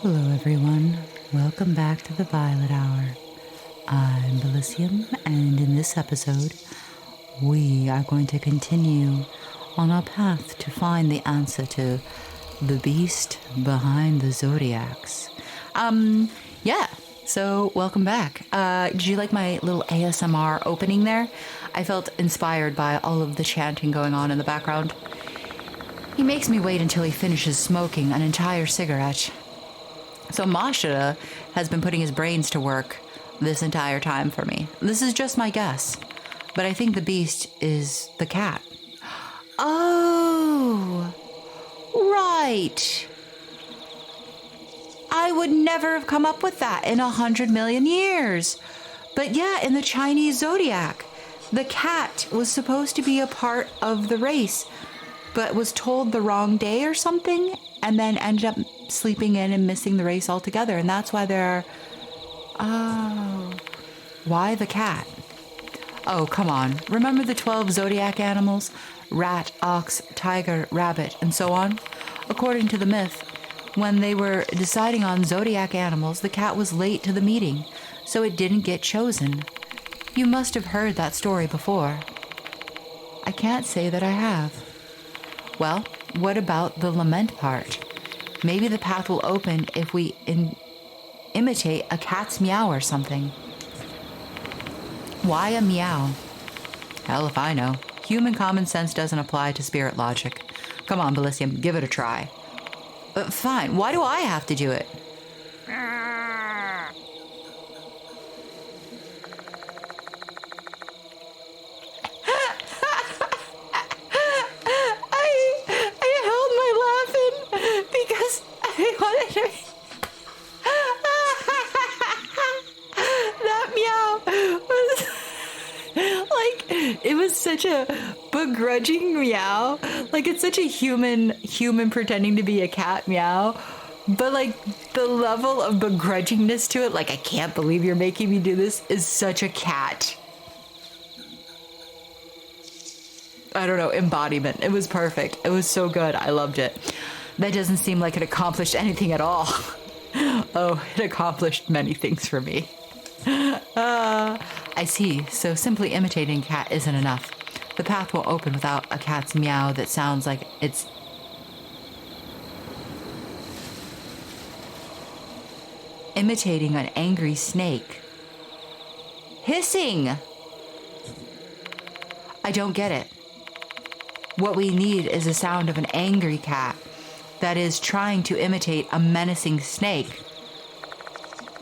Hello everyone, welcome back to the Violet Hour. I'm Bilicium, and in this episode, we are going to continue on our path to find the answer to the beast behind the zodiacs. So welcome back. Did you like my little ASMR opening there? I felt inspired by all of the chanting going on in the background. He makes me wait until he finishes smoking an entire cigarette. So Mashita has been putting his brains to work this entire time for me. This is just my guess, but I think the beast is the cat. Oh, right. I would never have come up with that in 100 million years. But yeah, in the Chinese zodiac, the cat was supposed to be a part of the race, but was told the wrong day or something, and then ended up sleeping in and missing the race altogether. And that's why why the cat? Oh, come on. Remember the 12 zodiac animals? Rat, ox, tiger, rabbit, and so on? According to the myth, when they were deciding on zodiac animals, the cat was late to the meeting, so it didn't get chosen. You must have heard that story before. I can't say that I have. Well, what about the lament part? Maybe the path will open if we imitate a cat's meow or something. Why a meow? Hell if I know. Human common sense doesn't apply to spirit logic. Come on, Bilicium, give it a try. Fine, why do I have to do it? I held my laughing because I wanted to... That meow was like, it was such a begrudging meow. Like, it's such a human pretending to be a cat meow. But like, the level of begrudgingness to it, like, I can't believe you're making me do this, is such a cat. I don't know, embodiment. It was perfect. It was so good. I loved it. That doesn't seem like it accomplished anything at all. Oh, it accomplished many things for me. I see. So simply imitating a cat isn't enough. The path will open without a cat's meow that sounds like it's... imitating an angry snake. Hissing! I don't get it. What we need is the sound of an angry cat that is trying to imitate a menacing snake.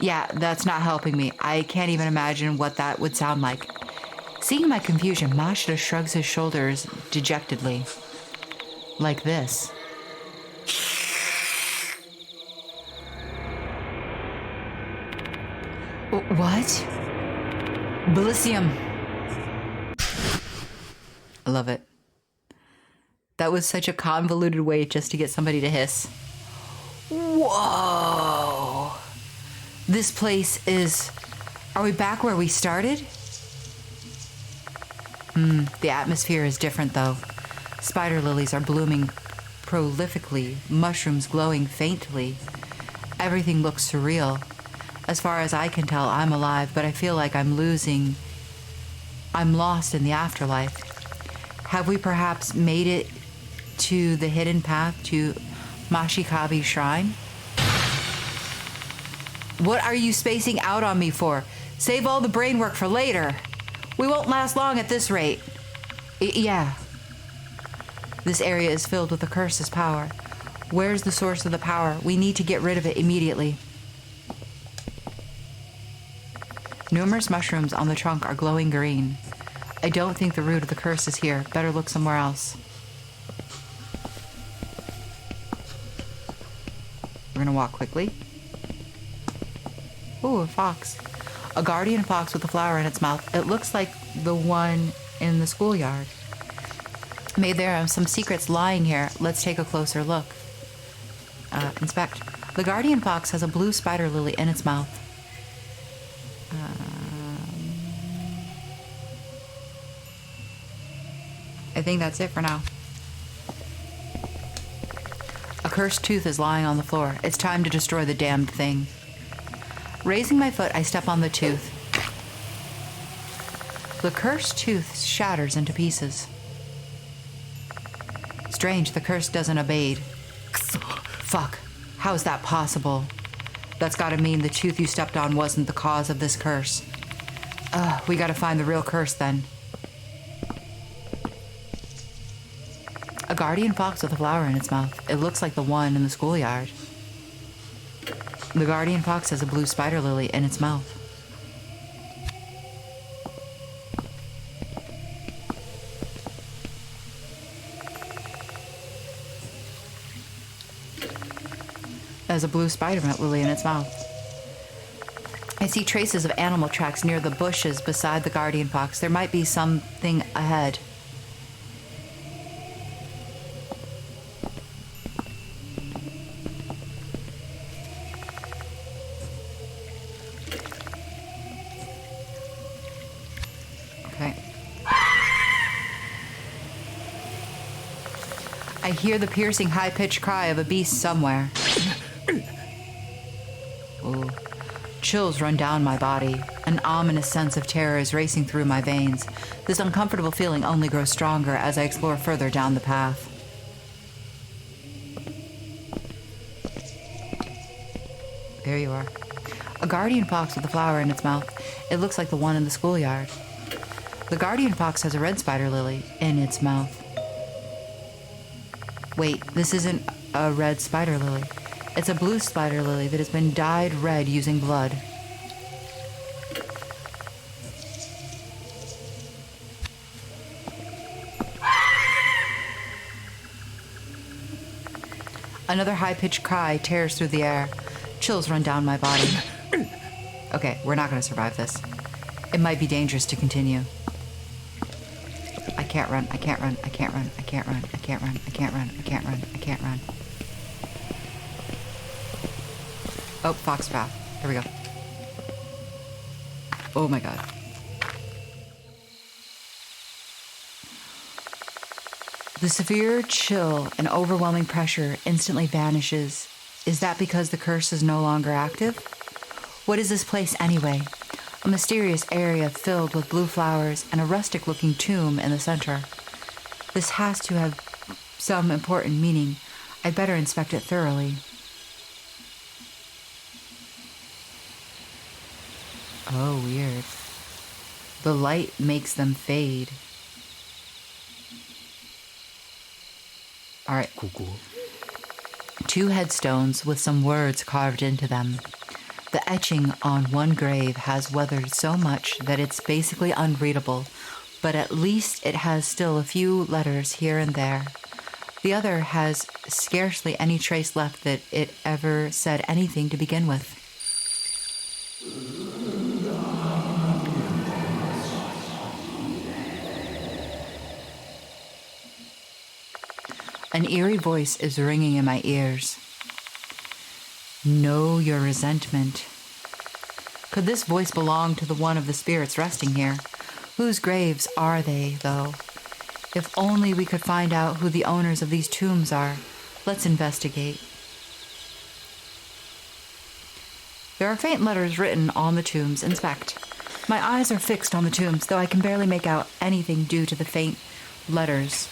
Yeah, that's not helping me. I can't even imagine what that would sound like. Seeing my confusion, Mashita shrugs his shoulders dejectedly. Like this. What? Bilicium. I love it. That was such a convoluted way just to get somebody to hiss. Whoa. This place is... Are we back where we started? The atmosphere is different though. Spider lilies are blooming prolifically, mushrooms glowing faintly. Everything looks surreal. As far as I can tell, I'm alive, but I feel like I'm lost in the afterlife. Have we perhaps made it to the hidden path to Mashikabi's shrine? What are you spacing out on me for? Save all the brain work for later. We won't last long at this rate. Yeah. This area is filled with the curse's power. Where's the source of the power? We need to get rid of it immediately. Numerous mushrooms on the trunk are glowing green. I don't think the root of the curse is here. Better look somewhere else. We're gonna walk quickly. Ooh, a fox. A guardian fox with a flower in its mouth. It looks like the one in the schoolyard. Maybe there are some secrets lying here. Let's take a closer look. Inspect. The guardian fox has a blue spider lily in its mouth. I think that's it for now. A cursed tooth is lying on the floor. It's time to destroy the damned thing. Raising my foot, I step on the tooth. The cursed tooth shatters into pieces. Strange, the curse doesn't abate. Fuck. How is that possible? That's gotta mean the tooth you stepped on wasn't the cause of this curse. We gotta find the real curse then. A guardian fox with a flower in its mouth. It looks like the one in the schoolyard. The guardian fox has a blue spider lily in its mouth. Has a blue spider lily in its mouth. I see traces of animal tracks near the bushes beside the guardian fox. There might be something ahead. Okay. I hear the piercing, high-pitched cry of a beast somewhere. Ooh. Chills run down my body. An ominous sense of terror is racing through my veins. This uncomfortable feeling only grows stronger as I explore further down the path. There you are. A guardian fox with a flower in its mouth. It looks like the one in the schoolyard. The guardian fox has a red spider lily in its mouth. Wait, this isn't a red spider lily. It's a blue spider lily that has been dyed red using blood. Another high-pitched cry tears through the air. Chills run down my body. Okay, we're not going to survive this. It might be dangerous to continue. I can't run, I can't run, I can't run, I can't run, I can't run, I can't run, I can't run, I can't run. Oh, fox path. Here we go. Oh my god. The severe chill and overwhelming pressure instantly vanishes. Is that because the curse is no longer active? What is this place anyway? A mysterious area filled with blue flowers and a rustic-looking tomb in the center. This has to have some important meaning. I'd better inspect it thoroughly. Oh, weird. The light makes them fade. All right. Cool. 2 headstones with some words carved into them. The etching on one grave has weathered so much that it's basically unreadable, but at least it has still a few letters here and there. The other has scarcely any trace left that it ever said anything to begin with. An eerie voice is ringing in my ears. Know your resentment. Could this voice belong to the one of the spirits resting here? Whose graves are they, though? If only we could find out who the owners of these tombs are. Let's investigate. There are faint letters written on the tombs. Inspect. My eyes are fixed on the tombs, though I can barely make out anything due to the faint letters.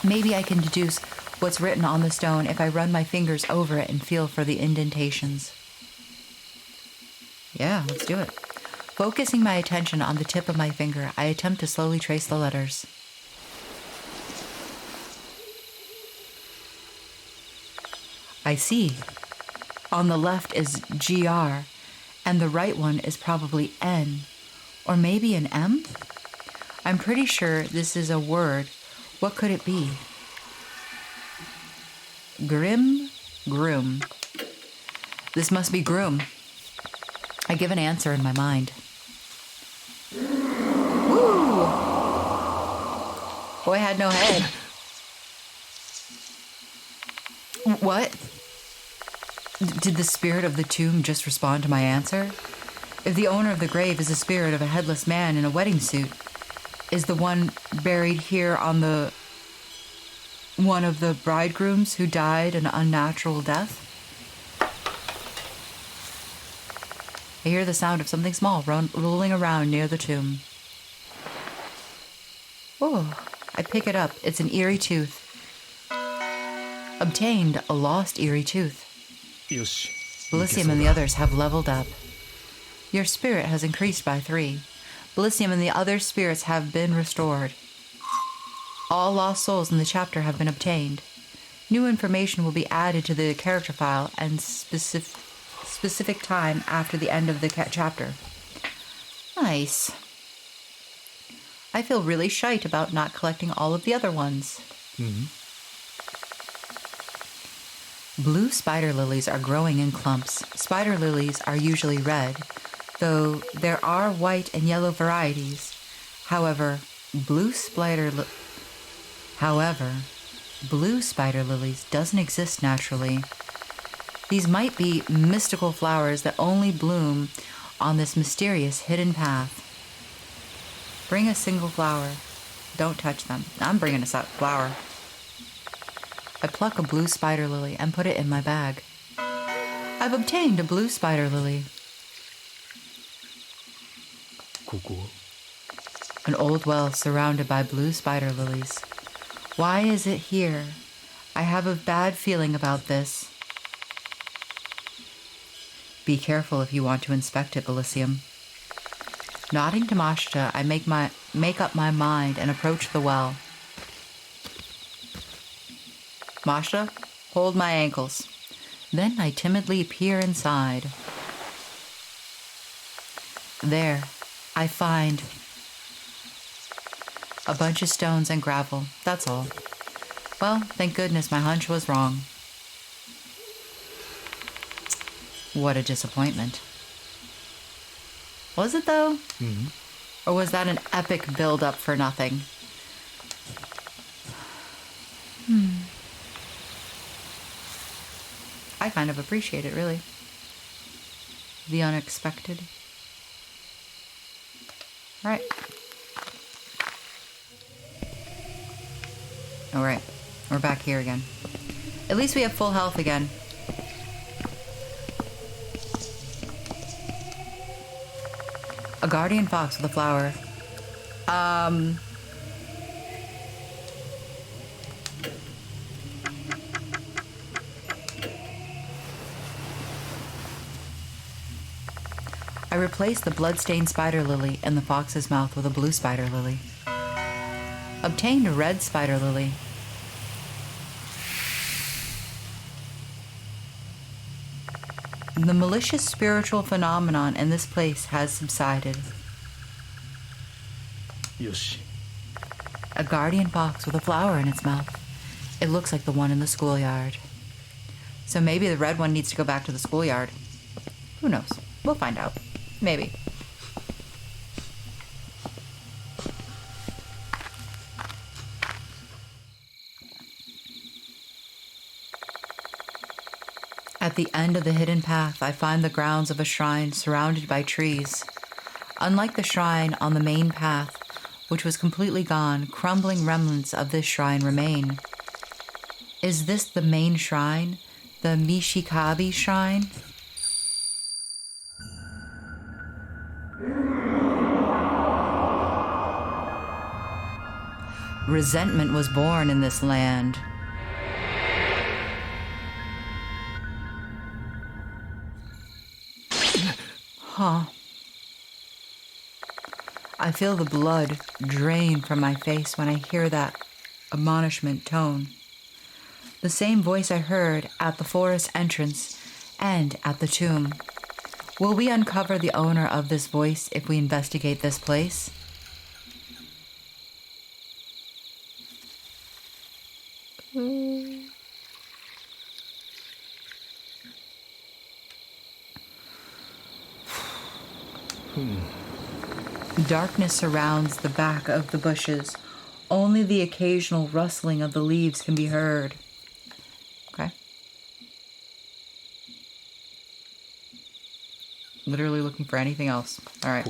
Maybe I can deduce what's written on the stone if I run my fingers over it and feel for the indentations. Yeah, let's do it. Focusing my attention on the tip of my finger, I attempt to slowly trace the letters. I see. On the left is GR, and the right one is probably N, or maybe an M? I'm pretty sure this is a word. What could it be? Groom. This must be groom. I give an answer in my mind. Woo! Boy had no head. What? Did the spirit of the tomb just respond to my answer? If the owner of the grave is the spirit of a headless man in a wedding suit, is the one buried here on the one of the bridegrooms who died an unnatural death. I hear the sound of something small rolling around near the tomb. Oh, I pick it up. It's an eerie tooth. Obtained a lost eerie tooth. Bilicium and the others have leveled up. Your spirit has increased by 3. Bilicium and the other spirits have been restored. All lost souls in the chapter have been obtained. New information will be added to the character file and specific time after the end of the chapter. Nice. I feel really shite about not collecting all of the other ones. Blue spider lilies are growing in clumps. Spider lilies are usually red, though there are white and yellow varieties. However, blue spider lilies doesn't exist naturally. These might be mystical flowers that only bloom on this mysterious hidden path. Bring a single flower. Don't touch them. I'm bringing a flower. I pluck a blue spider lily and put it in my bag. I've obtained a blue spider lily. An old well surrounded by blue spider lilies. Why is it here? I have a bad feeling about this. Be careful if you want to inspect it, Bilicium. Nodding to Mashta, I make up my mind and approach the well. Mashta, hold my ankles. Then I timidly peer inside. There, I find a bunch of stones and gravel. That's all. Well, thank goodness my hunch was wrong. What a disappointment. Was it, though? Or was that an epic build-up for nothing? I kind of appreciate it, really. The unexpected. Alright. Alright. We're back here again. At least we have full health again. A guardian fox with a flower. I replaced the blood-stained spider lily in the fox's mouth with a blue spider lily. Obtained a red spider lily. The malicious spiritual phenomenon in this place has subsided. A guardian fox with a flower in its mouth. It looks like the one in the schoolyard. So maybe the red one needs to go back to the schoolyard. Who knows? We'll find out. Maybe. At the end of the hidden path, I find the grounds of a shrine surrounded by trees. Unlike the shrine on the main path, which was completely gone, crumbling remnants of this shrine remain. Is this the main shrine? The Mishikabi shrine? Resentment was born in this land. Huh. I feel the blood drain from my face when I hear that admonishment tone. The same voice I heard at the forest entrance and at the tomb. Will we uncover the owner of this voice if we investigate this place? Darkness surrounds the back of the bushes. Only the occasional rustling of the leaves can be heard. Okay. Literally looking for anything else. All right.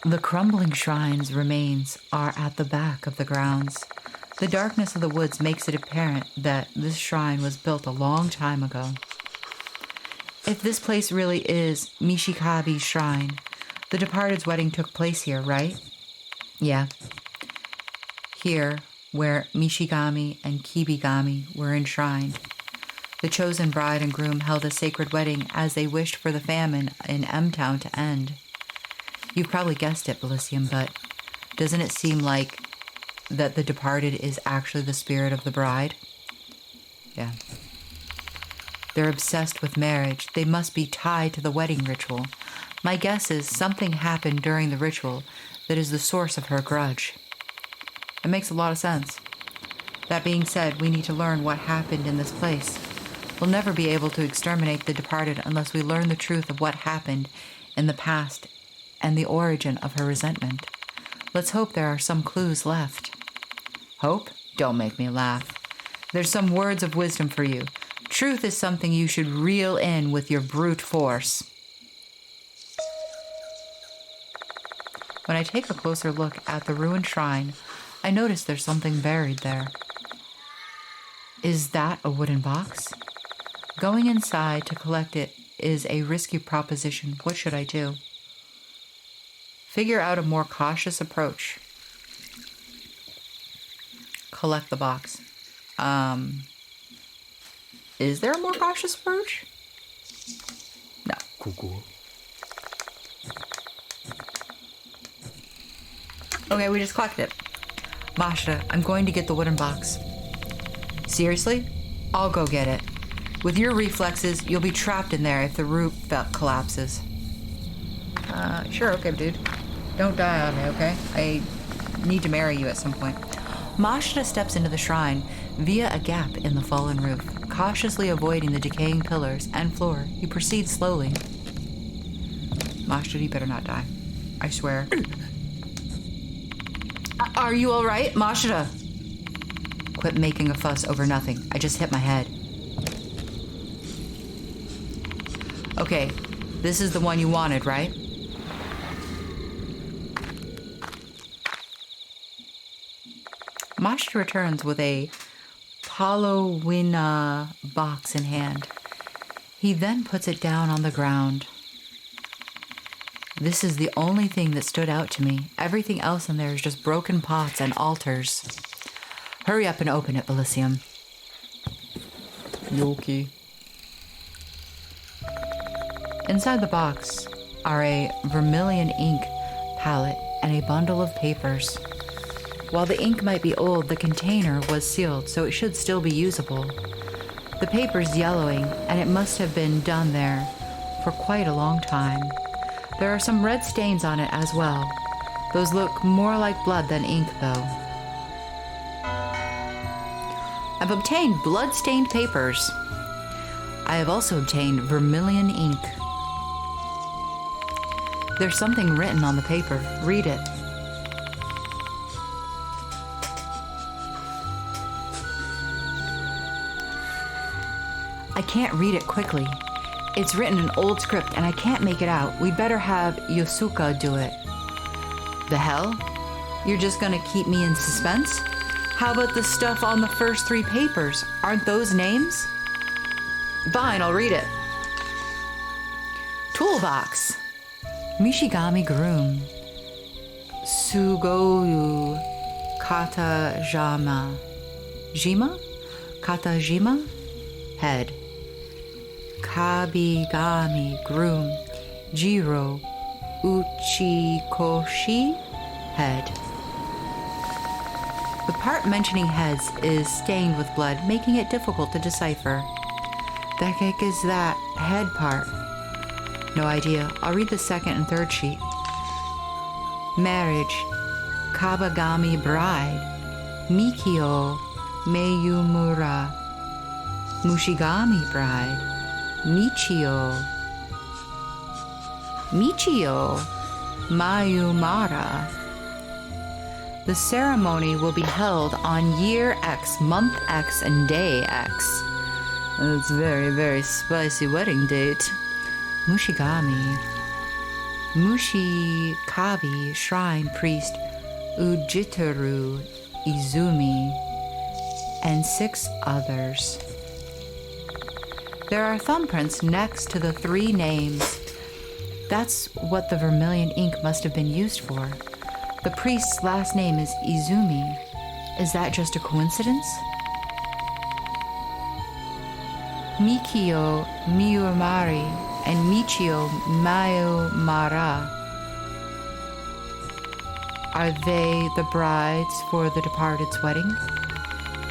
The crumbling shrine's remains are at the back of the grounds. The darkness of the woods makes it apparent that this shrine was built a long time ago. If this place really is Mishikabe's shrine, the departed's wedding took place here, right? Yeah. Here, where Mishigami and Kibigami were enshrined. The chosen bride and groom held a sacred wedding as they wished for the famine in M-Town to end. You've probably guessed it, Bilicium, but doesn't it seem like that the departed is actually the spirit of the bride? Yeah. They're obsessed with marriage. They must be tied to the wedding ritual. My guess is something happened during the ritual that is the source of her grudge. It makes a lot of sense. That being said, we need to learn what happened in this place. We'll never be able to exterminate the departed unless we learn the truth of what happened in the past and the origin of her resentment. Let's hope there are some clues left. Hope? Don't make me laugh. There's some words of wisdom for you. Truth is something you should reel in with your brute force. When I take a closer look at the ruined shrine, I notice there's something buried there. Is that a wooden box? Going inside to collect it is a risky proposition. What should I do? Figure out a more cautious approach. Collect the box. Is there a more cautious approach? No. Cool. Okay, we just collected it. Mashita, I'm going to get the wooden box. Seriously? I'll go get it. With your reflexes, you'll be trapped in there if the roof collapses. Sure, okay, dude. Don't die on me, okay? I need to marry you at some point. Mashita steps into the shrine via a gap in the fallen roof. Cautiously avoiding the decaying pillars and floor, he proceeds slowly. Mashita, you better not die. I swear. Are you alright, Mashita? Quit making a fuss over nothing. I just hit my head. Okay, this is the one you wanted, right? Mashita returns with a Palowina box in hand. He then puts it down on the ground. This is the only thing that stood out to me. Everything else in there is just broken pots and altars. Hurry up and open it, Bilicium. Yokai. Inside the box are a vermilion ink palette and a bundle of papers. While the ink might be old, the container was sealed, so it should still be usable. The paper's yellowing, and it must have been done there for quite a long time. There are some red stains on it as well. Those look more like blood than ink, though. I've obtained blood-stained papers. I have also obtained vermilion ink. There's something written on the paper. Read it. I can't read it quickly. It's written in old script and I can't make it out. We'd better have Yosuka do it. The hell? You're just gonna keep me in suspense? How about the stuff on the first 3 papers? Aren't those names? Fine, I'll read it. Toolbox. Mishigami groom. Sugoyu Katajima. Katajima? Head. Kabigami groom. Jiro Uchikoshi? Head. The part mentioning heads is stained with blood, making it difficult to decipher. The heck is that head part? No idea. I'll read the second and third sheet. Marriage. Kabagami bride. Mikio Meyumura. Mushigami bride. Michio Mayumara. The ceremony will be held on year X, month X, and day X. It's a very, very spicy wedding date. Mushigami. Mushikabe Shrine Priest Ujitaru Izumi. and 6 others. There are thumbprints next to the 3 names. That's what the vermilion ink must have been used for. The priest's last name is Izumi. Is that just a coincidence? Mikio Miyumari and Michio Mayumara. Are they the brides for the departed's wedding?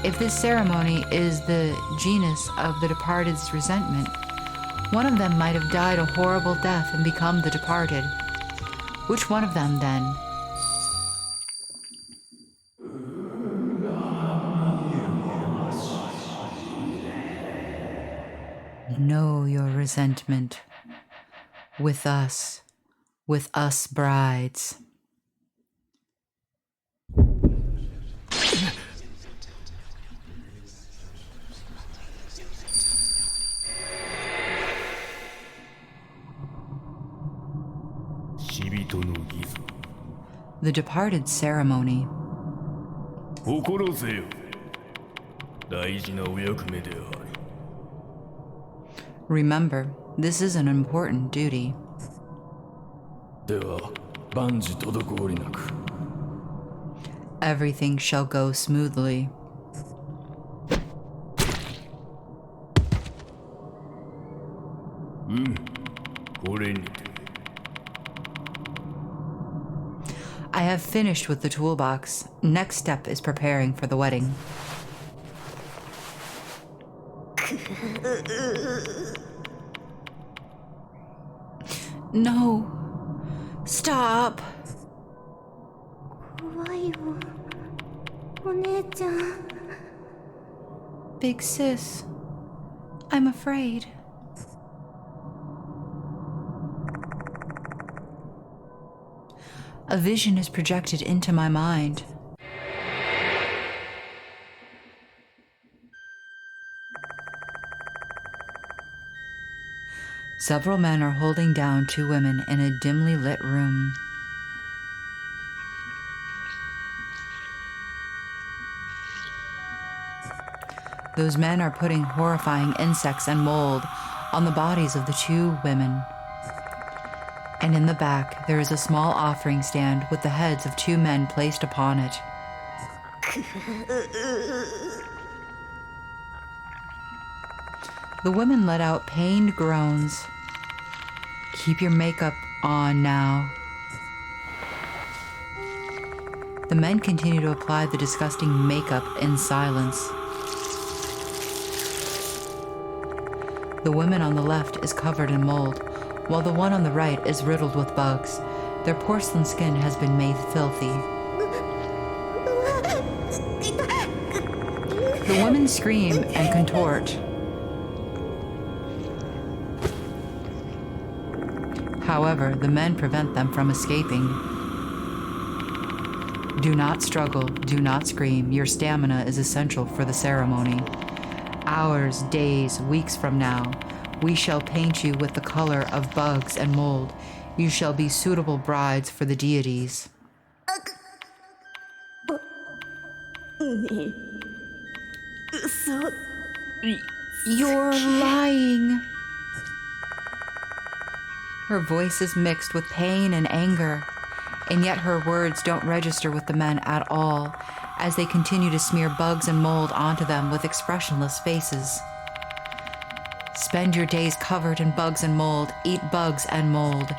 If this ceremony is the genus of the departed's resentment, one of them might have died a horrible death and become the departed. Which one of them, then? Know your resentment. With us brides. The departed ceremony. Remember, this is an important duty. Everything shall go smoothly. I have finished with the toolbox. Next step is preparing for the wedding. No. Stop. Big sis, I'm afraid. A vision is projected into my mind. Several men are holding down 2 women in a dimly lit room. Those men are putting horrifying insects and mold on the bodies of the 2 women. And in the back, there is a small offering stand with the heads of 2 men placed upon it. The women let out pained groans. Keep your makeup on now. The men continue to apply the disgusting makeup in silence. The woman on the left is covered in mold, while the one on the right is riddled with bugs. Their porcelain skin has been made filthy. The women scream and contort. However, the men prevent them from escaping. Do not struggle, do not scream. Your stamina is essential for the ceremony. Hours, days, weeks from now, we shall paint you with the color of bugs and mold. You shall be suitable brides for the deities. You're lying. Her voice is mixed with pain and anger, and yet her words don't register with the men at all, as they continue to smear bugs and mold onto them with expressionless faces. Spend your days covered in bugs and mold. Eat bugs and mold.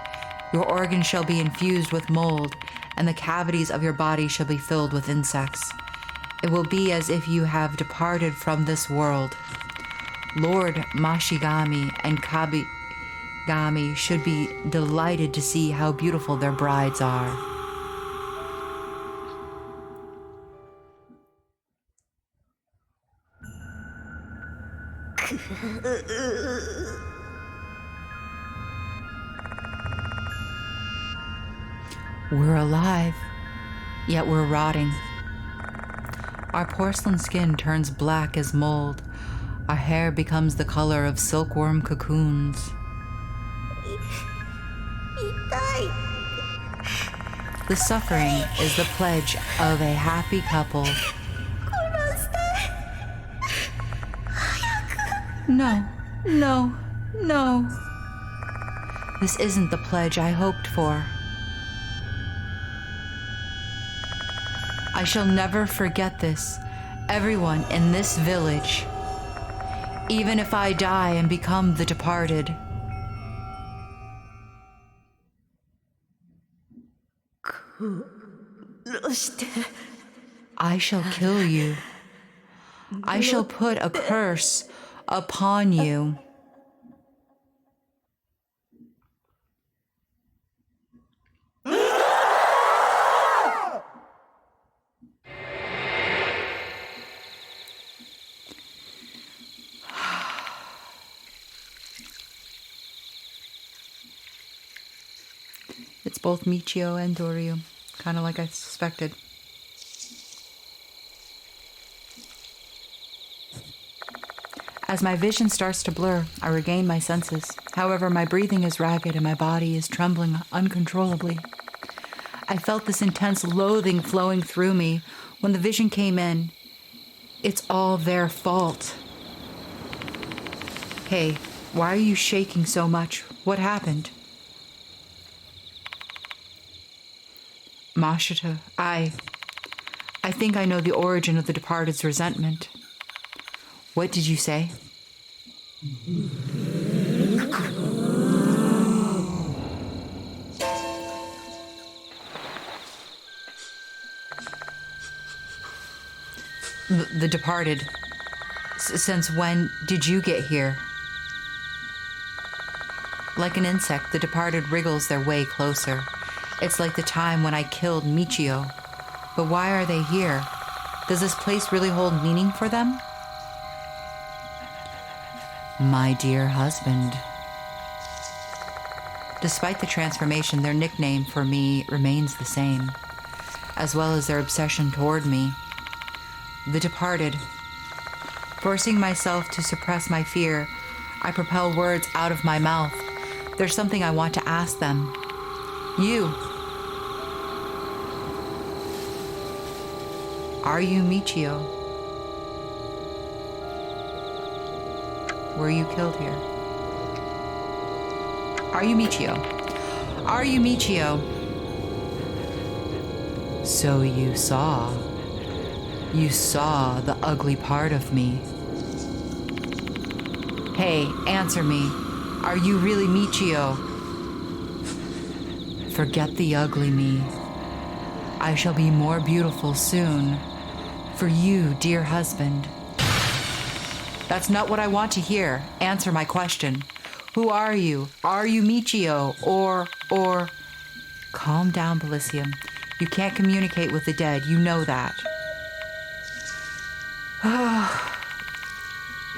Your organs shall be infused with mold, and the cavities of your body shall be filled with insects. It will be as if you have departed from this world. Lord Mashigami and Kabigami should be delighted to see how beautiful their brides are. We're alive, yet we're rotting. Our porcelain skin turns black as mold. Our hair becomes the color of silkworm cocoons. The suffering is the pledge of a happy couple. No, no, no. This isn't the pledge I hoped for. I shall never forget this, everyone in this village, even if I die and become the departed. I shall kill you. I shall put a curse upon you. It's both Michio and Doryu, kind of like I suspected. As my vision starts to blur, I regain my senses. However, my breathing is ragged and my body is trembling uncontrollably. I felt this intense loathing flowing through me when the vision came in. It's all their fault. Hey, why are you shaking so much? What happened? Mashita, I think I know the origin of the departed's resentment. What did you say? The departed. Since when did you get here? Like an insect, the departed wriggles their way closer. It's like the time when I killed Michio. But why are they here? Does this place really hold meaning for them? My dear husband. Despite the transformation, their nickname for me remains the same, as well as their obsession toward me. The departed. Forcing myself to suppress my fear, I propel words out of my mouth. There's something I want to ask them. You. Are you Michio? Were you killed here? Are you Michio? Are you Michio? So you saw. You saw the ugly part of me. Hey, answer me. Are you really Michio? Forget the ugly me. I shall be more beautiful soon. For you, dear husband. That's not what I want to hear. Answer my question. Who are you? Are you Michio? Or... Calm down, Bilicium. You can't communicate with the dead. You know that.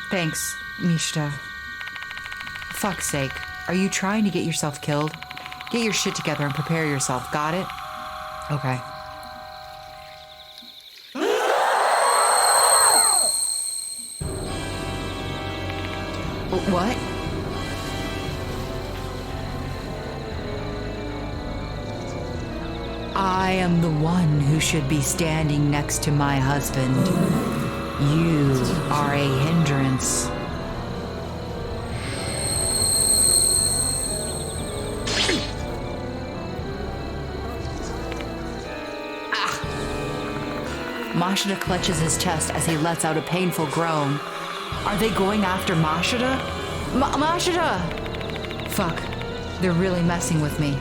Thanks, Mishta. For fuck's sake. Are you trying to get yourself killed? Get your shit together and prepare yourself. Got it? Okay. What? I am the one who should be standing next to my husband. You are a hindrance. Mashita clutches his chest as he lets out a painful groan. Are they going after Mashita? Mashita! Fuck. They're really messing with me.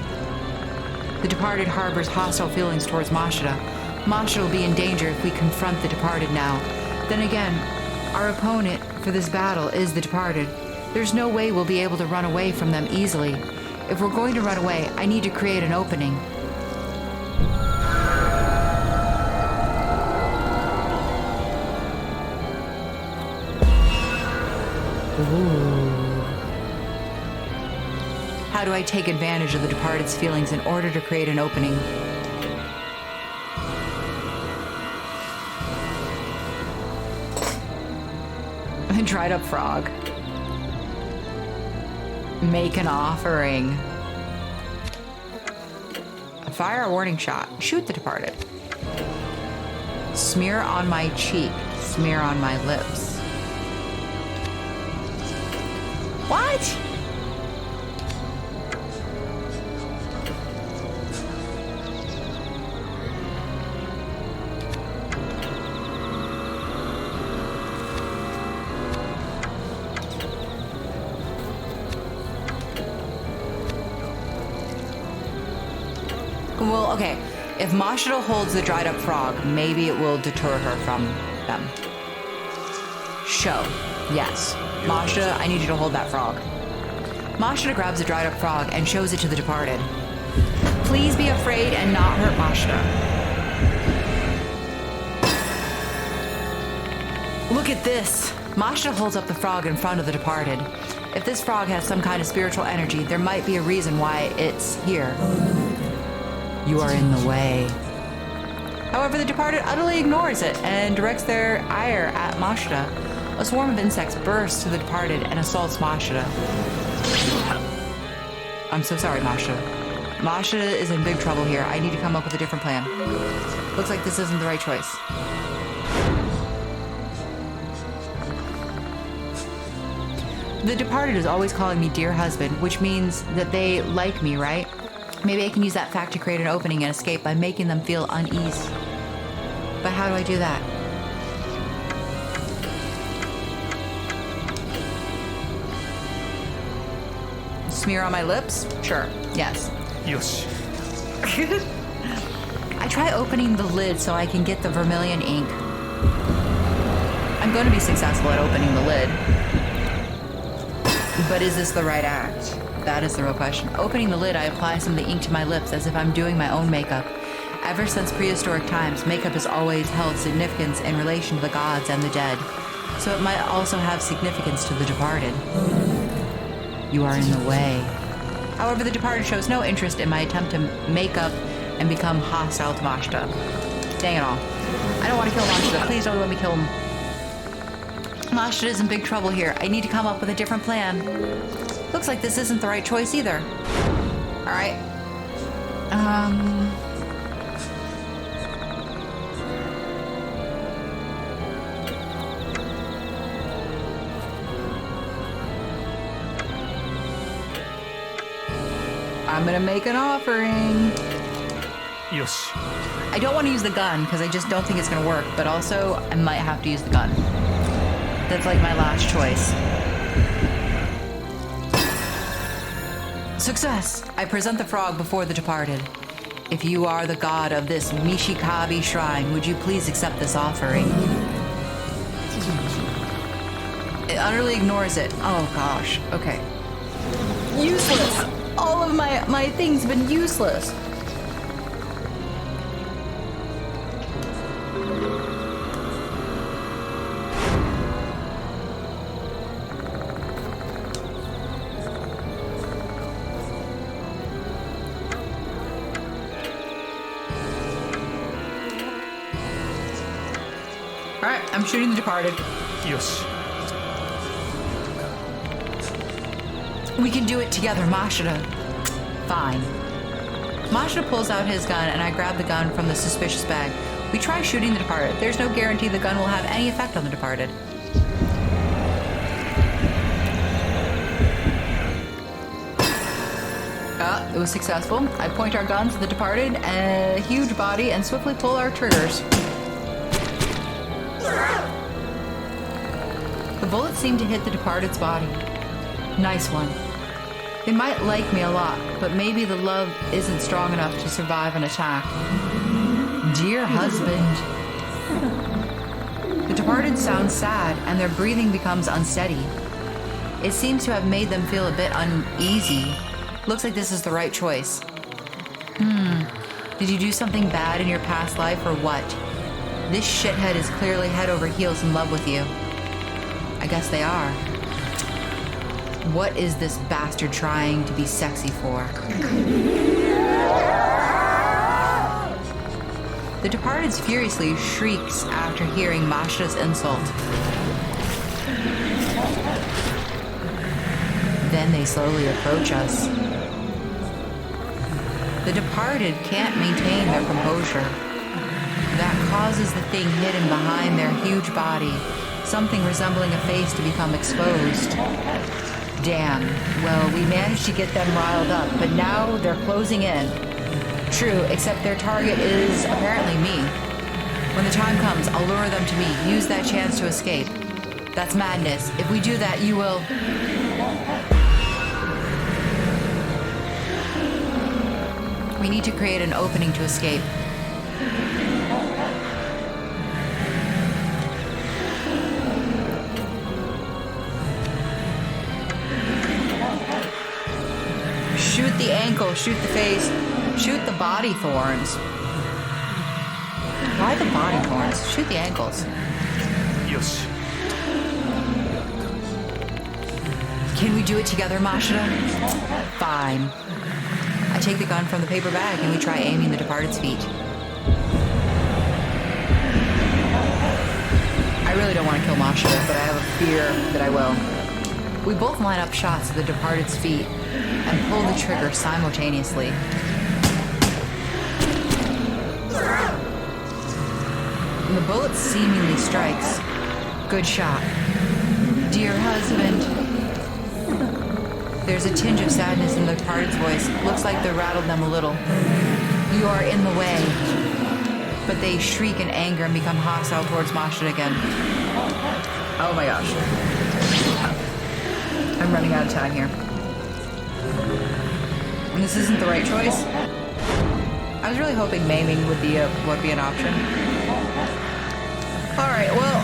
The departed harbors hostile feelings towards Mashita. Mashita will be in danger if we confront the departed now. Then again, our opponent for this battle is the departed. There's no way we'll be able to run away from them easily. If we're going to run away, I need to create an opening. Ooh. How do I take advantage of the departed's feelings in order to create an opening? A dried up frog. Make an offering. Fire a warning shot. Shoot the departed. Smear on my cheek. Smear on my lips. What? Well, okay. If Mashida holds the dried up frog, maybe it will deter her from them. Show. Yes. Mashida, I need you to hold that frog. Mashida grabs a dried up frog and shows it to the departed. Please be afraid and not hurt Mashida. Look at this. Mashida holds up the frog in front of the departed. If this frog has some kind of spiritual energy, there might be a reason why it's here. You are in the way. However, the departed utterly ignores it and directs their ire at Mashida. A swarm of insects bursts to the departed and assaults Mashida. I'm so sorry, Mashida. Mashida is in big trouble here. I need to come up with a different plan. Looks like this isn't the right choice. The departed is always calling me dear husband, which means that they like me, right? Maybe I can use that fact to create an opening and escape by making them feel uneasy. But how do I do that? Smear on my lips? Sure. Yes. Yosh. I try opening the lid so I can get the vermilion ink. I'm going to be successful at opening the lid. But is this the right act? That is the real question. Opening the lid, I apply some of the ink to my lips as if I'm doing my own makeup. Ever since prehistoric times, makeup has always held significance in relation to the gods and the dead. So it might also have significance to the departed. You are in the way. However, the departed shows no interest in my attempt to make up and become hostile to Mashida. Dang it all. I don't want to kill Mashida. Please don't let me kill him. Mashida is in big trouble here. I need to come up with a different plan. Looks like this isn't the right choice either. Alright. I'm gonna make an offering. Yosh. I don't want to use the gun because I just don't think it's gonna work, but also I might have to use the gun. That's like my last choice. Success! I present the frog before the departed. If you are the god of this Mishikabi shrine, would you please accept this offering? It utterly ignores it. Oh gosh, okay. Useless! All of my things have been useless. Alright, I'm shooting the departed. Yosh. We can do it together, Mashida. Fine. Mashida pulls out his gun and I grab the gun from the suspicious bag. We try shooting the departed. There's no guarantee the gun will have any effect on the departed. It was successful. I point our guns at the departed and a huge body and swiftly pull our triggers. The bullets seem to hit the departed's body. Nice one. They might like me a lot, but maybe the love isn't strong enough to survive an attack. Dear husband. The departed sound sad, and their breathing becomes unsteady. It seems to have made them feel a bit uneasy. Looks like this is the right choice. Did you do something bad in your past life, or what? This shithead is clearly head over heels in love with you. I guess they are. What is this bastard trying to be sexy for? The departed furiously shrieks after hearing Mashida's insult. Then they slowly approach us. The departed can't maintain their composure. That causes the thing hidden behind their huge body, something resembling a face, to become exposed. Damn. Well, we managed to get them riled up, but now they're closing in. True, except their target is apparently me. When the time comes, I'll lure them to me. Use that chance to escape. That's madness. If we do that, you will... We need to create an opening to escape. Shoot the ankle, shoot the face, shoot the body thorns. Why the body thorns? Shoot the ankles. よし Can we do it together, Mashita? Fine. I take the gun from the paper bag and we try aiming the departed's feet. I really don't want to kill Mashita, but I have a fear that I will. We both line up shots at the departed's feet and pull the trigger simultaneously. The bullet seemingly strikes. Good shot. Dear husband. There's a tinge of sadness in the departed's voice. Looks like they rattled them a little. You are in the way. But they shriek in anger and become hostile towards Mashita again. Oh my gosh. I'm running out of time here. This isn't the right choice. I was really hoping maiming would be an option. All right, well.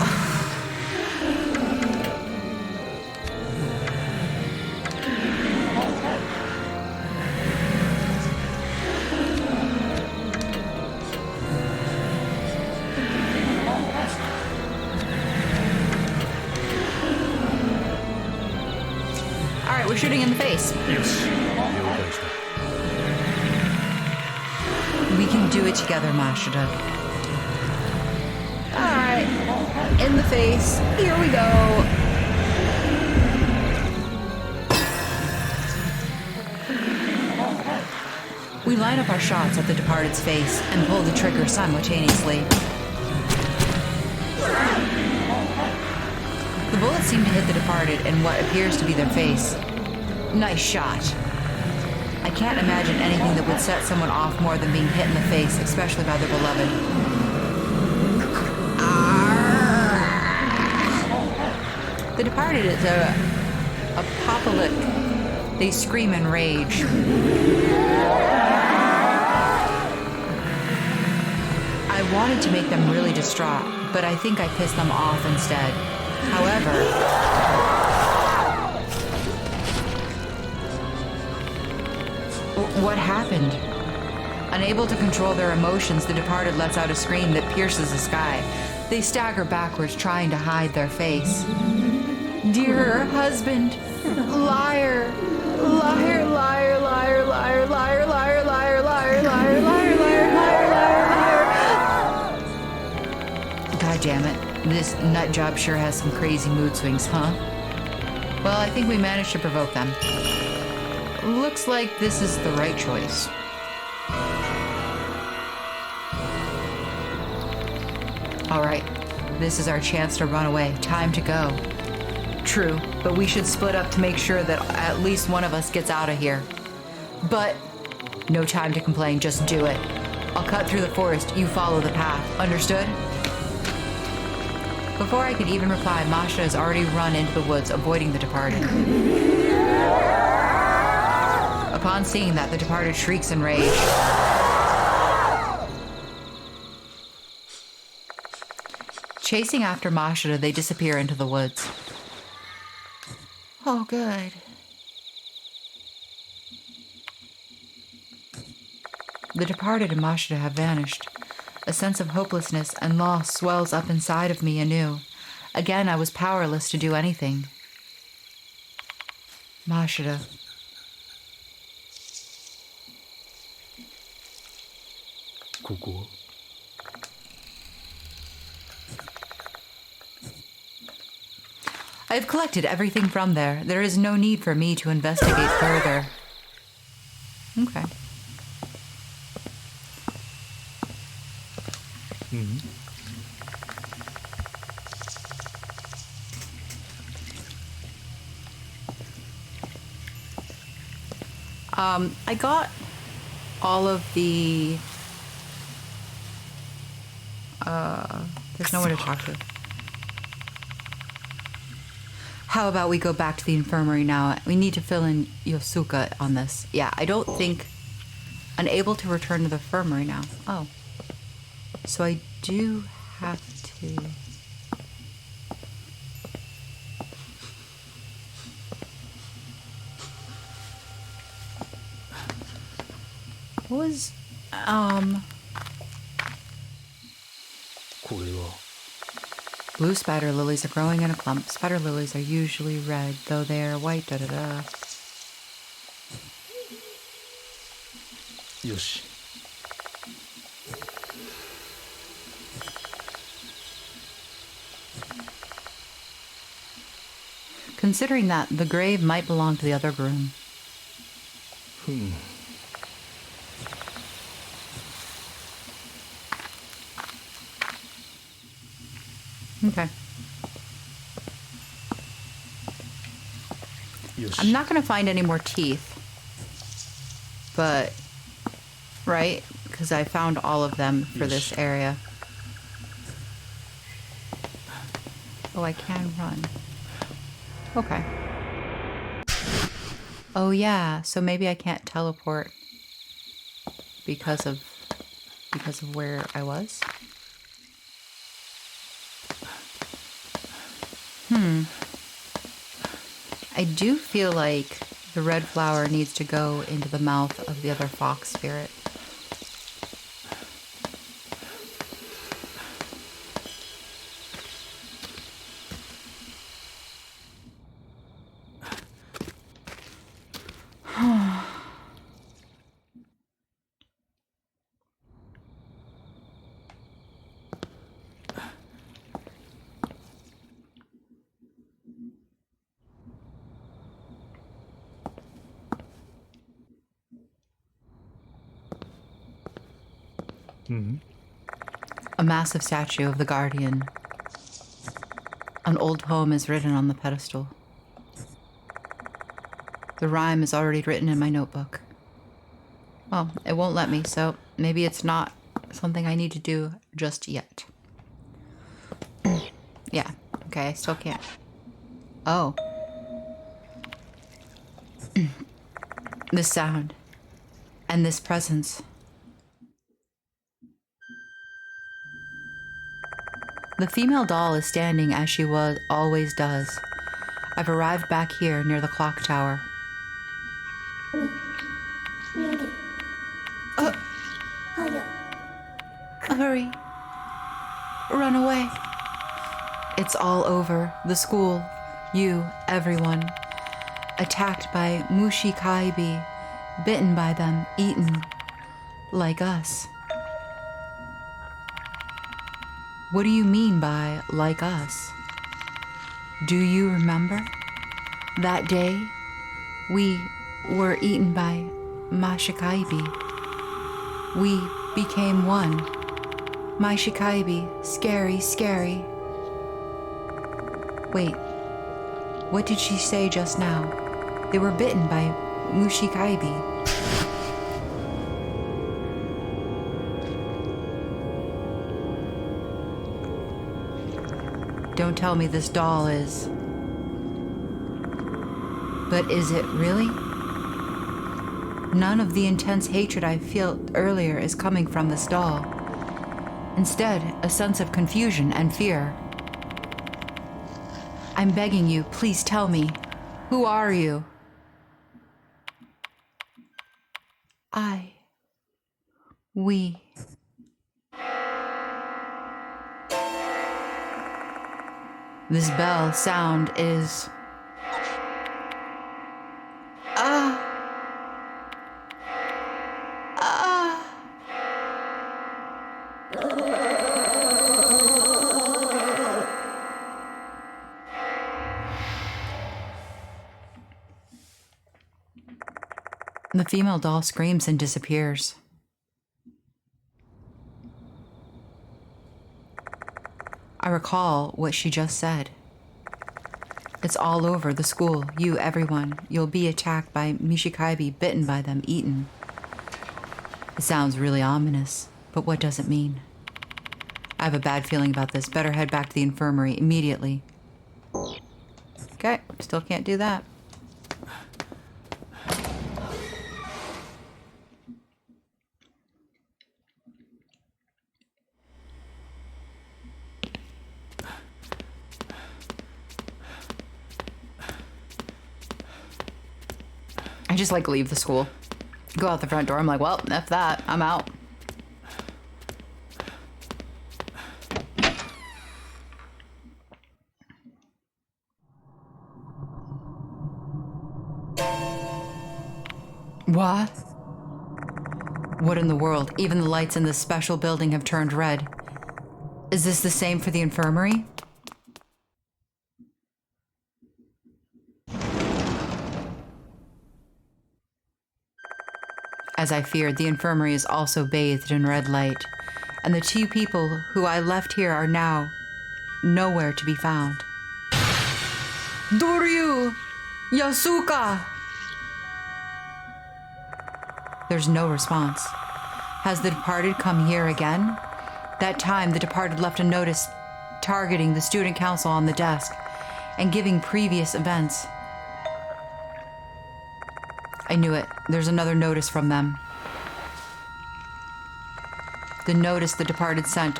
All right, we're shooting in the face. よし了解した We can do it together, Mashita. Alright. In the face. Here we go. We line up our shots at the departed's face and pull the trigger simultaneously. The bullets seem to hit the departed in what appears to be their face. Nice shot. I can't imagine anything that would set someone off more than being hit in the face, especially by their beloved. The departed is a apocalyptic. They scream in rage. I wanted to make them really distraught, but I think I pissed them off instead. However... What happened? Unable to control their emotions, the departed lets out a scream that pierces the sky. They stagger backwards, trying to hide their face. Dear husband, liar, liar, liar, liar, liar, liar, liar, liar, liar, liar, liar, liar, liar, liar, liar. God damn it. This nut job sure has some crazy mood swings, huh? Well, I think we managed to provoke them. Looks like this is the right choice. All right, this is our chance to run away. Time to go. True, but we should split up to make sure that at least one of us gets out of here. But no time to complain, just do it. I'll cut through the forest, you follow the path. Understood? Before I could even reply, Masha has already run into the woods, avoiding the departed. Upon seeing that, the departed shrieks in rage. Chasing after Mashita, they disappear into the woods. Oh, good. The departed and Mashita have vanished. A sense of hopelessness and loss swells up inside of me anew. Again, I was powerless to do anything. Mashita. Gore. I have collected everything from there. There is no need for me to investigate further. Okay. I got all of the... there's no one to talk to. How about we go back to the infirmary now? We need to fill in Yosuka on this. Yeah, I don't think... Unable to return to the infirmary now. Oh. So I do have to... What was... これは Blue spider lilies are growing in a clump. Spider lilies are usually red, though they are white, da-da-da. よし Considering that, the grave might belong to the other groom. Okay. よし I'm not going to find any more teeth. But, right? Because I found all of them for this area. Oh, I can run. Okay. Oh, yeah. So maybe I can't teleport because of where I was. I do feel like the red flower needs to go into the mouth of the other fox spirit. A massive statue of the guardian. An old poem is written on the pedestal. The rhyme is already written in my notebook. Well, it won't let me, so maybe it's not something I need to do just yet. Yeah, okay, I still can't. Oh. This sound. And this presence. The female doll is standing as she always does. I've arrived back here near the clock tower. Hurry. Run away. It's all over. The school. You. Everyone. Attacked by Mushikaibi. Bitten by them. Eaten. Like us. What do you mean by like us? Do you remember? That day, we were eaten by Mashikaibi. We became one. Mashikaibi, scary, scary. Wait, what did she say just now? They were bitten by Mushikaibi. Don't tell me this doll is... But is it really? None of the intense hatred I felt earlier is coming from this doll. Instead, a sense of confusion and fear. I'm begging you, please tell me. Who are you? We... This bell sound is... The female doll screams and disappears. I recall what she just said. It's all over the school. You, everyone. You'll be attacked by Mishikaibi, bitten by them, eaten. It sounds really ominous, but what does it mean? I have a bad feeling about this. Better head back to the infirmary immediately. Okay, still can't do that. I just like leave the school. Go out the front door. I'm like, well, F that. I'm out. What? What in the world? Even the lights in this special building have turned red. Is this the same for the infirmary? As I feared, the infirmary is also bathed in red light, and the two people who I left here are now nowhere to be found. Doryu! Yasuka! There's no response. Has the departed come here again? That time, the departed left a notice targeting the student council on the desk and giving previous events. I knew it. There's another notice from them. The notice the departed sent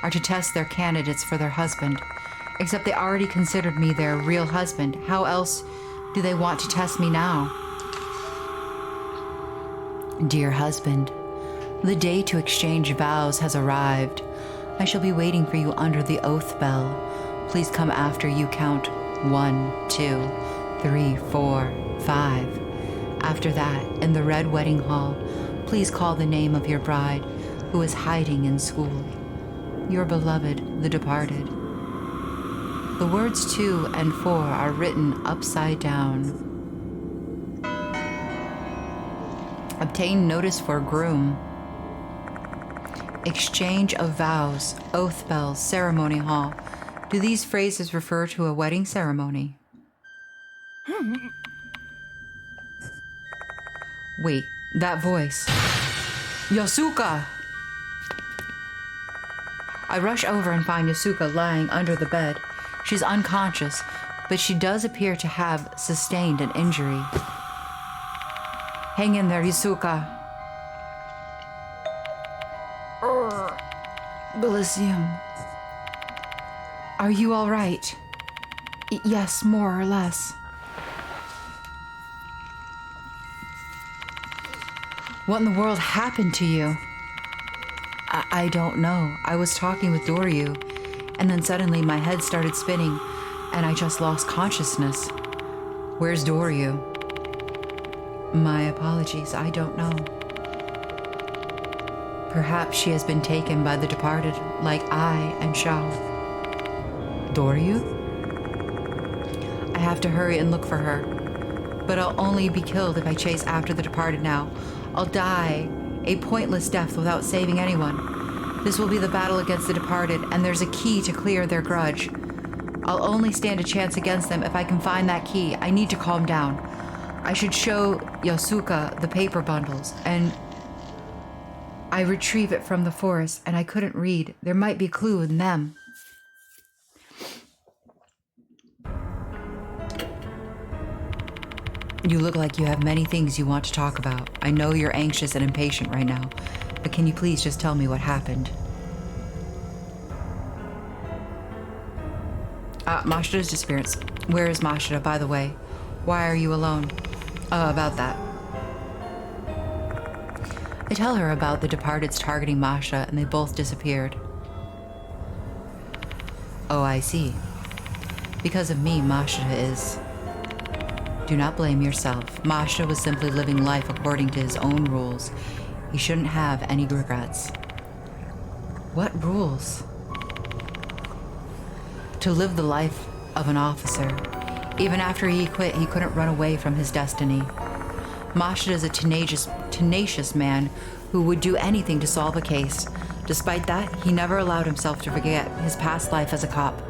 are to test their candidates for their husband. Except they already considered me their real husband. How else do they want to test me now? Dear husband, the day to exchange vows has arrived. I shall be waiting for you under the oath bell. Please come after you count 1, 2, 3, 4, 5. After that, in the red wedding hall, please call the name of your bride, who is hiding in school. Your beloved, the departed. The words 2 and 4 are written upside down. Obtain notice for groom. Exchange of vows, oath bells, ceremony hall. Do these phrases refer to a wedding ceremony? Wait, that voice. Yasuka! I rush over and find Yasuka lying under the bed. She's unconscious, but she does appear to have sustained an injury. Hang in there, Yasuka. Bilicium. Are you all right? Yes, more or less. What in the world happened to you? I don't know. I was talking with Doryu, and then suddenly my head started spinning, and I just lost consciousness. Where's Doryu? My apologies, I don't know. Perhaps she has been taken by the departed, like I and Shao. Doryu? I have to hurry and look for her, but I'll only be killed if I chase after the departed now. I'll die a pointless death without saving anyone. This will be the battle against the departed, and there's a key to clear their grudge. I'll only stand a chance against them if I can find that key. I need to calm down. I should show Yasuka the paper bundles, and I retrieve it from the forest, and I couldn't read. There might be a clue in them. You look like you have many things you want to talk about. I know you're anxious and impatient right now, but can you please just tell me what happened? Mashida's disappearance. Where is Mashida, by the way? Why are you alone? About that. I tell her about the departed's targeting Mashida, and they both disappeared. Oh, I see. Because of me, Mashida is... Do not blame yourself. Mashida was simply living life according to his own rules. He shouldn't have any regrets. What rules? To live the life of an officer. Even after he quit, he couldn't run away from his destiny. Mashida is a tenacious man who would do anything to solve a case. Despite that, he never allowed himself to forget his past life as a cop.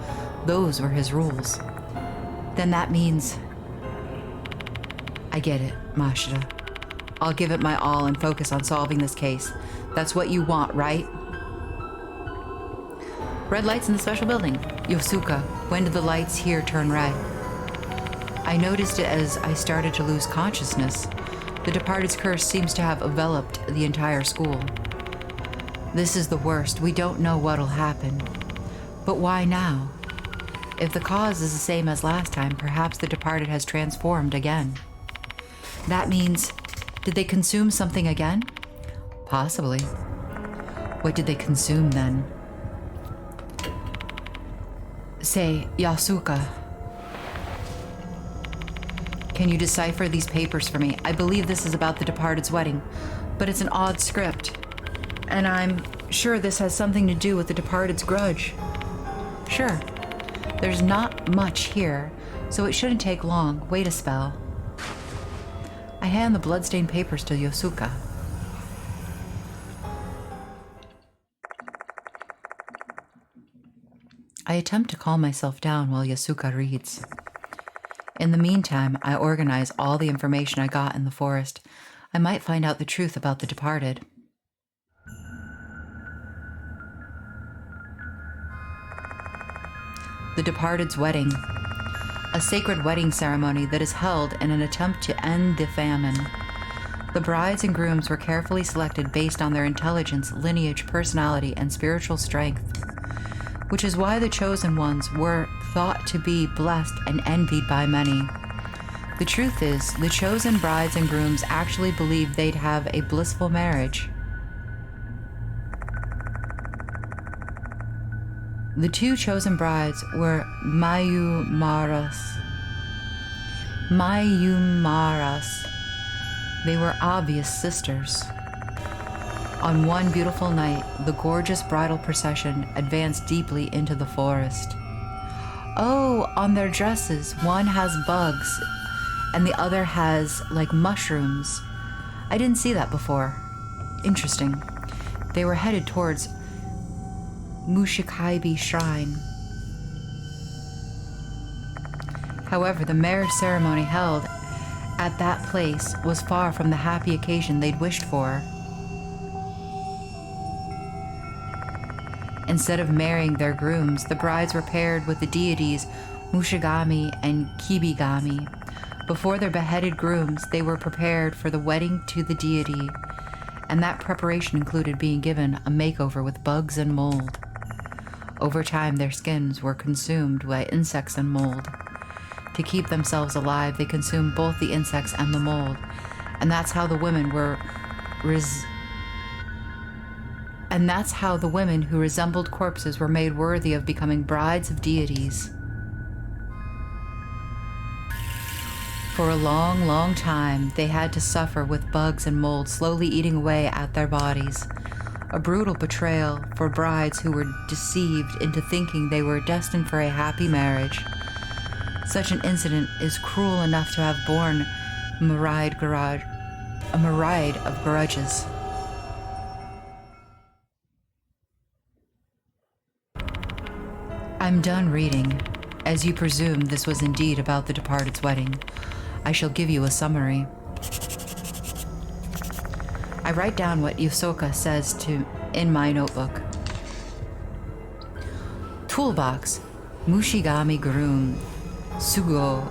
Those were his rules. Then that means... I get it, Mashida. I'll give it my all and focus on solving this case. That's what you want, right? Red lights in the special building. Yosuka, when did the lights here turn red? I noticed it as I started to lose consciousness. The departed's curse seems to have enveloped the entire school. This is the worst. We don't know what'll happen. But why now? If the cause is the same as last time, perhaps the departed has transformed again. That means, did they consume something again? Possibly. What did they consume then? Say, Yasuka, can you decipher these papers for me? I believe this is about the departed's wedding, but it's an odd script. And I'm sure this has something to do with the departed's grudge. Sure. There's not much here, so it shouldn't take long. Wait a spell. I hand the bloodstained papers to Yosuka. I attempt to calm myself down while Yasuka reads. In the meantime, I organize all the information I got in the forest. I might find out the truth about the departed. The departed's wedding. A sacred wedding ceremony that is held in an attempt to end the famine. The brides and grooms were carefully selected based on their intelligence, lineage, personality, and spiritual strength, which is why the chosen ones were thought to be blessed and envied by many. The truth is, the chosen brides and grooms actually believed they'd have a blissful marriage. The two chosen brides were Mayumaras. They were obvious sisters. On one beautiful night, the gorgeous bridal procession advanced deeply into the forest. Oh, on their dresses, one has bugs, and the other has, like, mushrooms. I didn't see that before. Interesting. They were headed towards Mushikaibi Shrine. However, the marriage ceremony held at that place was far from the happy occasion they'd wished for. Instead of marrying their grooms, the brides were paired with the deities Mushigami and Kibigami. Before their beheaded grooms, they were prepared for the wedding to the deity, and that preparation included being given a makeover with bugs and mold. Over time, their skins were consumed by insects and mold. To keep themselves alive, they consumed both the insects and the mold, and that's how the women who resembled corpses were made worthy of becoming brides of deities. For a long, long time, they had to suffer with bugs and mold slowly eating away at their bodies. A brutal betrayal for brides who were deceived into thinking they were destined for a happy marriage. Such an incident is cruel enough to have borne a myriad of grudges. I'm done reading. As you presume, this was indeed about the departed's wedding. I shall give you a summary. I write down what Yosuka says in my notebook. Toolbox, Mushigami groom, Sugo,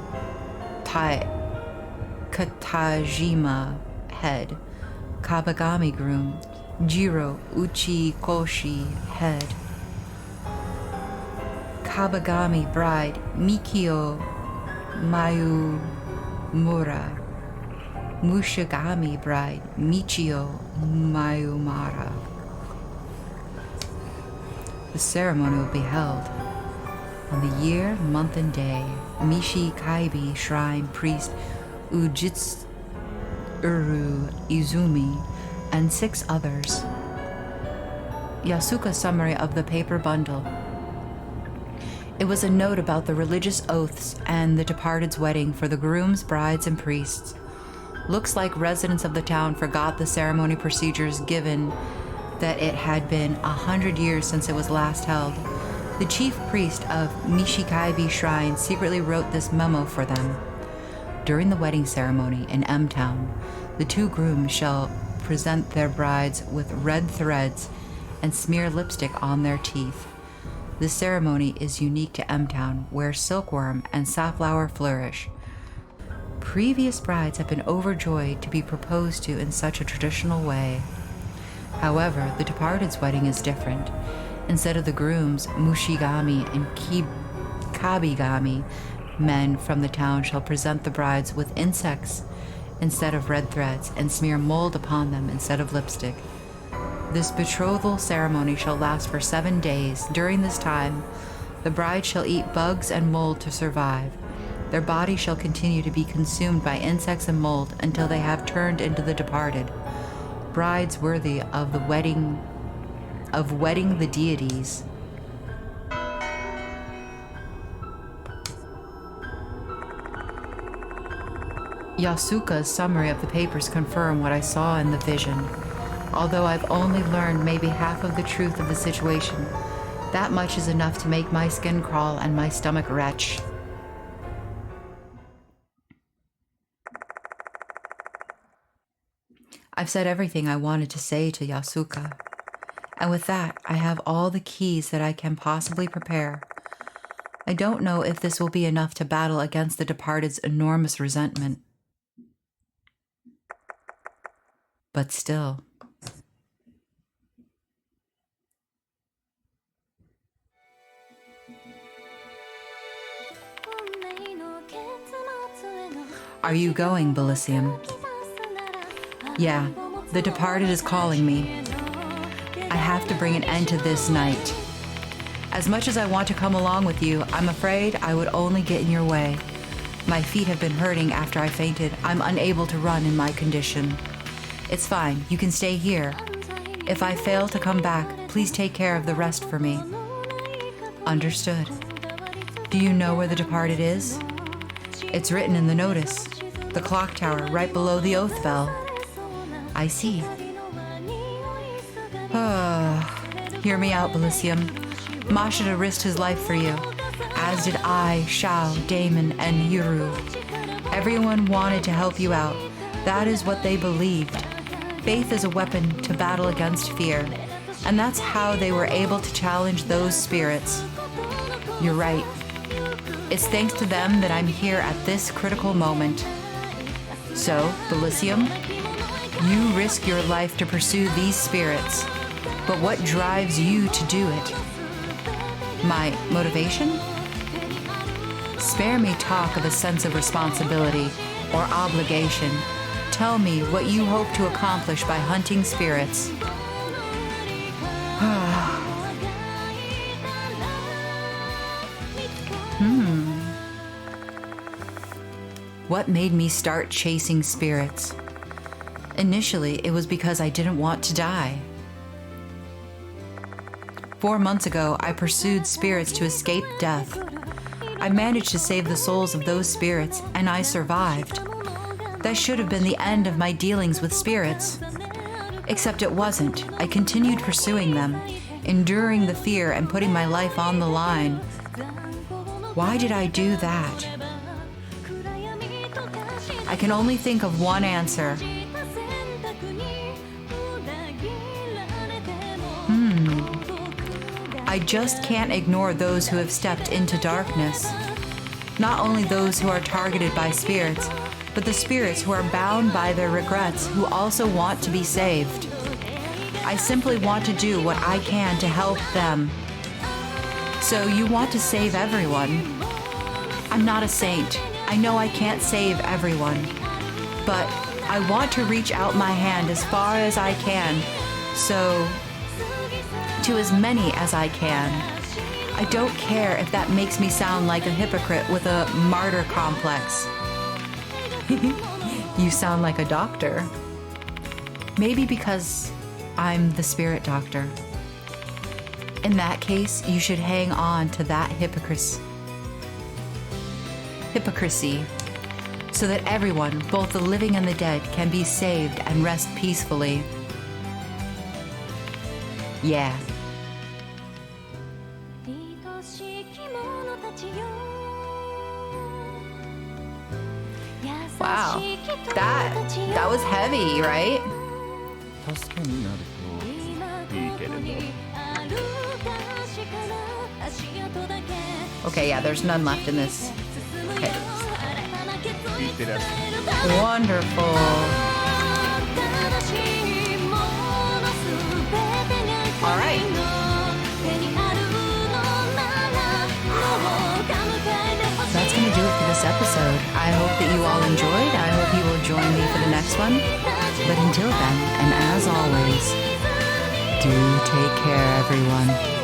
Katajima head, Kabagami groom, Jiro Uchikoshi head, Kabagami bride, Mikio Mayumura, Mushigami bride, Michio Mayumara. The ceremony will be held on the year, month, and day. Mishi Kaibi Shrine Priest Ujitsuru Izumi and 6 others. Yasuka's summary of the paper bundle. It was a note about the religious oaths and the departed's wedding for the grooms, brides, and priests. Looks like residents of the town forgot the ceremony procedures given that it had been 100 years since it was last held. The chief priest of Nishikaibi Shrine secretly wrote this memo for them. During the wedding ceremony in M-Town, the two grooms shall present their brides with red threads and smear lipstick on their teeth. This ceremony is unique to M-Town, where silkworm and safflower flourish. Previous brides have been overjoyed to be proposed to in such a traditional way. However, the departed's wedding is different. Instead of the grooms, Mushigami and Kabigami, men from the town shall present the brides with insects instead of red threads and smear mold upon them instead of lipstick. This betrothal ceremony shall last for 7 days. During this time, the bride shall eat bugs and mold to survive. Their body shall continue to be consumed by insects and mold until they have turned into the departed. Brides worthy of wedding the deities. Yasuka's summary of the papers confirm what I saw in the vision. Although I've only learned maybe half of the truth of the situation, that much is enough to make my skin crawl and my stomach retch. I've said everything I wanted to say to Yasuka, and with that, I have all the keys that I can possibly prepare. I don't know if this will be enough to battle against the departed's enormous resentment. But still. Are you going, Bilicium? Yeah, the departed is calling me. I have to bring an end to this night. As much as I want to come along with you, I'm afraid I would only get in your way. My feet have been hurting after I fainted. I'm unable to run in my condition. It's fine, you can stay here. If I fail to come back, please take care of the rest for me. Understood. Do you know where the departed is? It's written in the notice. The clock tower right below the oath bell. I see. Hear me out, Bilicium. Mashita risked his life for you, as did I, Shao, Damon, and Hiru. Everyone wanted to help you out. That is what they believed. Faith is a weapon to battle against fear, and that's how they were able to challenge those spirits. You're right. It's thanks to them that I'm here at this critical moment. So, Bilicium, you risk your life to pursue these spirits, but what drives you to do it? My motivation? Spare me talk of a sense of responsibility or obligation. Tell me what you hope to accomplish by hunting spirits. What made me start chasing spirits? Initially, it was because I didn't want to die. 4 months ago, I pursued spirits to escape death. I managed to save the souls of those spirits, and I survived. That should have been the end of my dealings with spirits. Except it wasn't. I continued pursuing them, enduring the fear and putting my life on the line. Why did I do that? I can only think of one answer. I just can't ignore those who have stepped into darkness. Not only those who are targeted by spirits, but the spirits who are bound by their regrets, who also want to be saved. I simply want to do what I can to help them. So you want to save everyone? I'm not a saint. I know I can't save everyone. But I want to reach out my hand as far as I can, so to as many as I can. I don't care if that makes me sound like a hypocrite with a martyr complex. You sound like a doctor. Maybe because I'm the spirit doctor. In that case, you should hang on to that hypocrisy, so that everyone, both the living and the dead, can be saved and rest peacefully. Wow, that was heavy, right? 助けになるといいけれど。 Okay, yeah, there's none left in this. Okay. いってらっしゃい。 Wonderful. All right. That's going to do it for this episode. I hope that you all enjoyed. I hope you will join me for the next one. But until then, and as always, do take care, everyone.